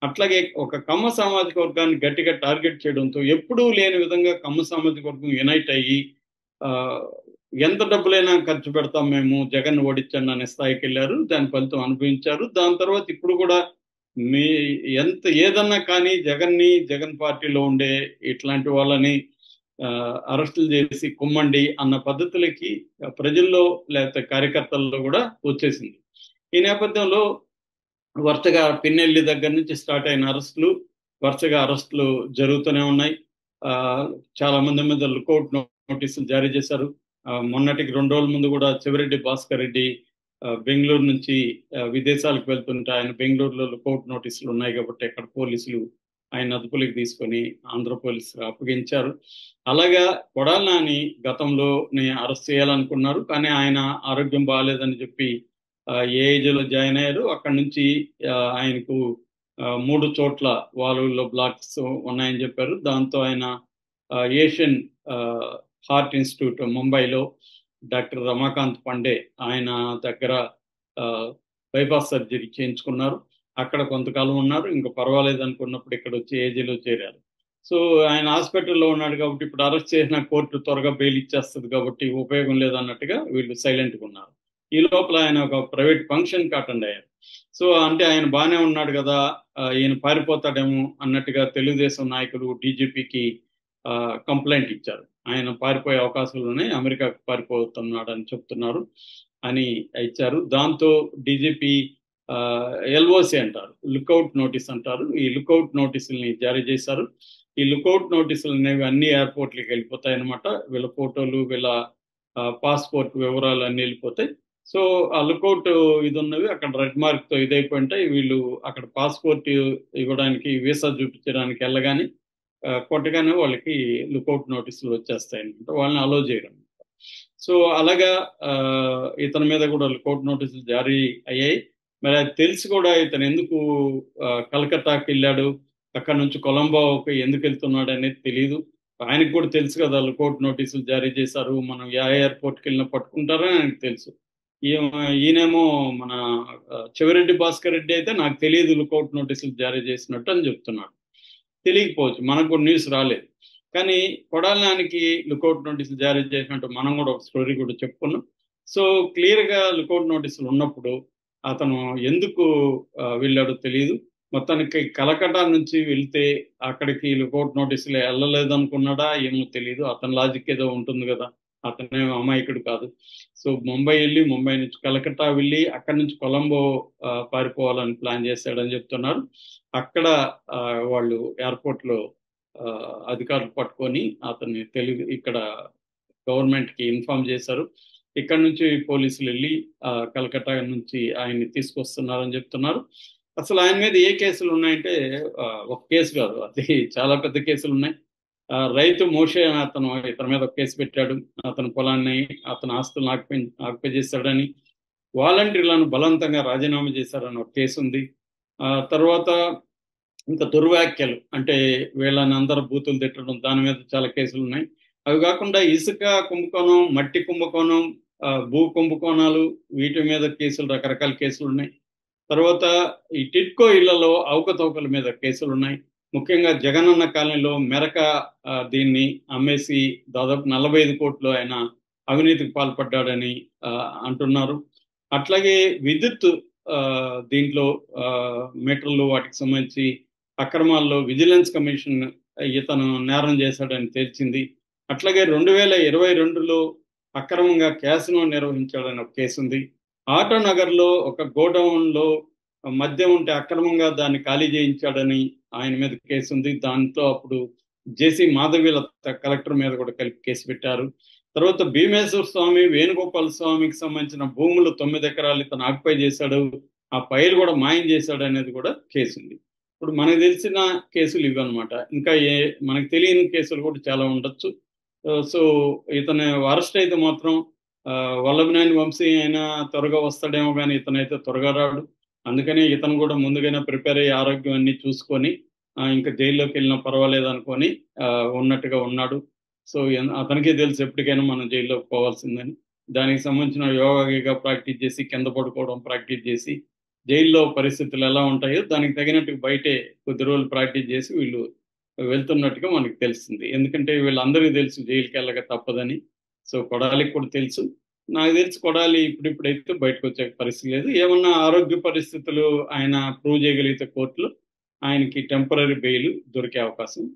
అట్లాగే ఒక కమ్మ సామాజిక వర్గాన్ని గట్టిగా టార్గెట్ చేయడంతో ఎప్పుడూ లేని విధంగా కమ్మ సామాజిక వర్గం యునైట్ అయ్యి ఆ, ఎంత డబ్బులైనా ఖర్చు పెడతాం మేము జగన్ ఓడించండి అనే స్థాయికి వెళ్ళారు. దాని ఫలితం అనుభవించారు. దాని తర్వాత ఇప్పుడు కూడా మీ ఎంత ఏదన్నా కానీ జగన్ పార్టీలో ఉండే ఇట్లాంటి వాళ్ళని అరెస్టులు చేసి కుమ్మండి అన్న పద్ధతులకి ప్రజల్లో లేకపోతే కార్యకర్తల్లో కూడా వచ్చేసింది. ఈ నేపథ్యంలో వరుసగా పిన్నెల్లి దగ్గర నుంచి స్టార్ట్ అయిన వరుసగా అరెస్టులు జరుగుతూనే ఉన్నాయి. ఆ, చాలా మంది మీద లుకౌట్ నోటీసులు జారీ చేశారు. మొన్నటికి 2 రోజుల ముందు కూడా చెవిరెడ్డి భాస్కర్ రెడ్డి బెంగళూరు నుంచి విదేశాలకు వెళ్తుంటే ఆయన బెంగళూరులో లుకౌట్ నోటీసులు ఉన్నాయి కాబట్టి అక్కడ పోలీసులు ఆయన అదుపులోకి తీసుకొని ఆంధ్ర పోలీసులు అప్పగించారు. అలాగా కొడాలి నాని గతంలోనే అరెస్ట్ చేయాలనుకున్నారు, కానీ ఆయన ఆరోగ్యం బాగాలేదని చెప్పి ఏఐజీలో జాయిన్ అయ్యారు. అక్కడి నుంచి ఆయనకు 3 చోట్ల వాల్వుల్లో బ్లాక్స్ ఉన్నాయని చెప్పారు. దాంతో ఆయన ఏషియన్ హార్ట్ ఇన్స్టిట్యూట్ ముంబైలో డాక్టర్ రమాకాంత్ పండే ఆయన దగ్గర బైపాస్ సర్జరీ చేయించుకున్నారు. అక్కడ కొంతకాలం ఉన్నారు. ఇంకా పర్వాలేదు అనుకున్నప్పుడు ఇక్కడ వచ్చి ఏజీలో చేరారు. సో ఆయన హాస్పిటల్లో ఉన్నాడు కాబట్టి ఇప్పుడు అరెస్ట్ చేసిన కోర్టు త్వరగా బెయిల్ ఇచ్చేస్తుంది కాబట్టి ఉపయోగం లేదన్నట్టుగా వీళ్ళు సైలెంట్గా ఉన్నారు. ఈ లోపల ఆయన ఒక ప్రైవేట్ ఫంక్షన్కి అటెండ్ అయ్యారు. సో అంటే ఆయన బాగానే ఉన్నాడు కదా, ఈయన పారిపోతాడేమో అన్నట్టుగా తెలుగుదేశం నాయకులు డీజీపీకి కంప్లైంట్ ఇచ్చారు. ఆయన పారిపోయే అవకాశాలు ఉన్నాయి, అమెరికాకు పారిపోతున్నాడని చెప్తున్నారు అని ఇచ్చారు. దాంతో డీజీపీ ఎల్ఓసి అంటారు, లుకౌట్ నోటీస్ అంటారు, ఈ లుకౌట్ నోటీసుల్ని జారీ చేశారు. ఈ లుకౌట్ నోటీసులు అనేవి అన్ని ఎయిర్పోర్ట్లకి వెళ్ళిపోతాయి అనమాట. వీళ్ళ ఫోటోలు, వీళ్ళ పాస్పోర్ట్ వివరాలు అన్ని వెళ్ళిపోతాయి. సో ఆ లుకౌట్ ఇది ఉన్నవి అక్కడ రెడ్ మార్క్ తో ఇదైపోయి ఉంటాయి. వీళ్ళు అక్కడ పాస్పోర్ట్ ఇవ్వడానికి, వీసా చూపించడానికి వెళ్ళగానే కొట్టగానే వాళ్ళకి లుకౌట్ నోటీసులు వచ్చేస్తాయి అనమాట, వాళ్ళని అలో చేయడం. సో అలాగా ఇతని మీద కూడా లుకౌట్ నోటీసులు జారీ అయ్యాయి. మరి అది తెలిసి కూడా ఇతను ఎందుకు కలకత్తాకి వెళ్ళాడు, అక్కడ నుంచి కొలంబోకి ఎందుకు వెళ్తున్నాడు అనేది తెలియదు. ఆయనకు కూడా తెలుసు కదా లుకౌట్ నోటీసులు జారీ చేశారు, మనం ఏ ఎయిర్పోర్ట్కి వెళ్ళినా పట్టుకుంటారని ఆయనకు తెలుసు. ఈయనేమో మన చెవిరెడ్డి భాస్కర్ రెడ్డి అయితే నాకు తెలియదు లుకౌట్ నోటీసులు జారీ చేసినట్టు అని చెప్తున్నాడు. తెలియకపోవచ్చు, మనకు కూడా న్యూస్ రాలేదు. కానీ కొడాలి నానికి లుకౌట్ నోటీసులు జారీ చేసినట్టు మనం కూడా ఒక స్టోరీ కూడా చెప్పుకున్నాం. సో క్లియర్గా లుకౌట్ నోటీసులు ఉన్నప్పుడు అతను ఎందుకు వెళ్ళాడో తెలియదు. మొత్తానికి కలకటా నుంచి వెళ్తే అక్కడికి లుకౌట్ నోటీసులు వెళ్ళలేదు అనుకున్నాడా ఏమో తెలియదు. అతని లాజిక్ ఏదో ఉంటుంది కదా, అతనే అమాయకుడు కాదు. సో ముంబై నుంచి కలకత్తా వెళ్ళి అక్కడి నుంచి కొలంబో పారిపోవాలని ప్లాన్ చేశాడని చెప్తున్నారు. అక్కడ వాళ్ళు ఎయిర్పోర్ట్లో అధికారులు పట్టుకొని అతన్ని ఇక్కడ గవర్నమెంట్కి ఇన్ఫార్మ్ చేశారు. ఇక్కడ నుంచి పోలీసులు వెళ్ళి కలకత్తా నుంచి ఆయన్ని తీసుకొస్తున్నారని చెప్తున్నారు. అసలు ఆయన మీద ఏ కేసులు ఉన్నాయంటే ఒక కేసు కాదు, అది చాలా పెద్ద కేసులు ఉన్నాయి. రైతు మోషే అని ఇతని మీద ఒక కేసు పెట్టాడు. అతని పొలాన్ని, అతని ఆస్తులను ఆక్యుపై చేశాడని, వాలంటీర్లను బలవంతంగా రాజీనామా చేశారని ఒక కేసు ఉంది. తర్వాత ఇంకా దుర్వ్యాఖ్యలు అంటే వీళ్ళని అందరూ బూతులు తిట్టడం, దాని మీద చాలా కేసులు ఉన్నాయి. అవి కాకుండా ఇసుక కుంభకోణం, మట్టి కుంభకోణం, భూ కుంభకోణాలు, వీటి మీద కేసులు, రకరకాల కేసులు ఉన్నాయి. తర్వాత ఈ టిట్కో ఇళ్లలో అవకతవకల మీద కేసులు ఉన్నాయి. ముఖ్యంగా జగనన్న కాలనీలో మెరక దీన్ని అమ్మేసి దాదాపు 45 కోట్లు ఆయన అవినీతికి పాల్పడ్డాడని అంటున్నారు. అట్లాగే విద్యుత్ దీంట్లో మీటర్లు వాటికి సంబంధించి అక్రమాల్లో విజిలెన్స్ కమిషన్ ఇతను నేరం చేశాడని తేల్చింది. అట్లాగే 2022లో అక్రమంగా క్యాసినో నిర్వహించాడని ఒక కేసు ఉంది. ఆటో నగర్లో ఒక గోడౌన్లో మద్యం ఉంటే అక్రమంగా దాన్ని ఖాళీ చేయించాడని ఆయన మీద కేసు ఉంది. దాంతో అప్పుడు జేసీ మాధవీల కలెక్టర్ మీద కూడా కలిపి కేసు పెట్టారు. తర్వాత భీమేశ్వర స్వామి, వేణుగోపాల స్వామికి సంబంధించిన భూములు 9 ఎకరాలు ఇతను ఆక్యుపై చేశాడు, ఆ ఫైల్ కూడా మాయం చేశాడు అనేది కూడా కేసు ఉంది. ఇప్పుడు మనకు తెలిసిన కేసులు ఇవి అనమాట. ఇంకా మనకు తెలియని కేసులు కూడా చాలా ఉండొచ్చు. సో ఇతను అరెస్ట్ అయితే మాత్రం వల్లభనేని వంశీ అయినా త్వరగా వస్తాడేమో, కానీ ఇతనైతే త్వరగా రాడు. అందుకని ఇతను కూడా ముందుగానే ప్రిపేర్ అయ్యి ఆరోగ్యం అన్ని చూసుకొని ఇంకా జైల్లోకి వెళ్ళినా పర్వాలేదు అనుకొని ఉన్నట్టుగా ఉన్నాడు. సో అతనికే తెలుసు ఎప్పటికైనా మనం జైల్లోకి పోవాల్సిందని. దానికి సంబంధించిన యోగా ప్రాక్టీస్ చేసి, కింద పడుకోవడం ప్రాక్టీస్ చేసి జైల్లో పరిస్థితులు ఎలా ఉంటాయో దానికి తగినట్టు బయటే కొద్ది రోజులు ప్రాక్టీస్ చేసి వీళ్ళు వెళ్తున్నట్టుగా మనకు తెలుస్తుంది. ఎందుకంటే వీళ్ళందరికీ తెలుసు జైలుకెళ్ళక తప్పదని. సో, కొడాలికి కూడా తెలుసు. నాకు తెలిసి కొడాలి ఇప్పుడిప్పుడైతే బయటకొచ్చే పరిస్థితి లేదు. ఏమన్నా ఆరోగ్య పరిస్థితులు ఆయన ప్రూవ్ చేయగలిగితే కోర్టులో ఆయనకి టెంపరరీ బెయిల్ దొరికే అవకాశం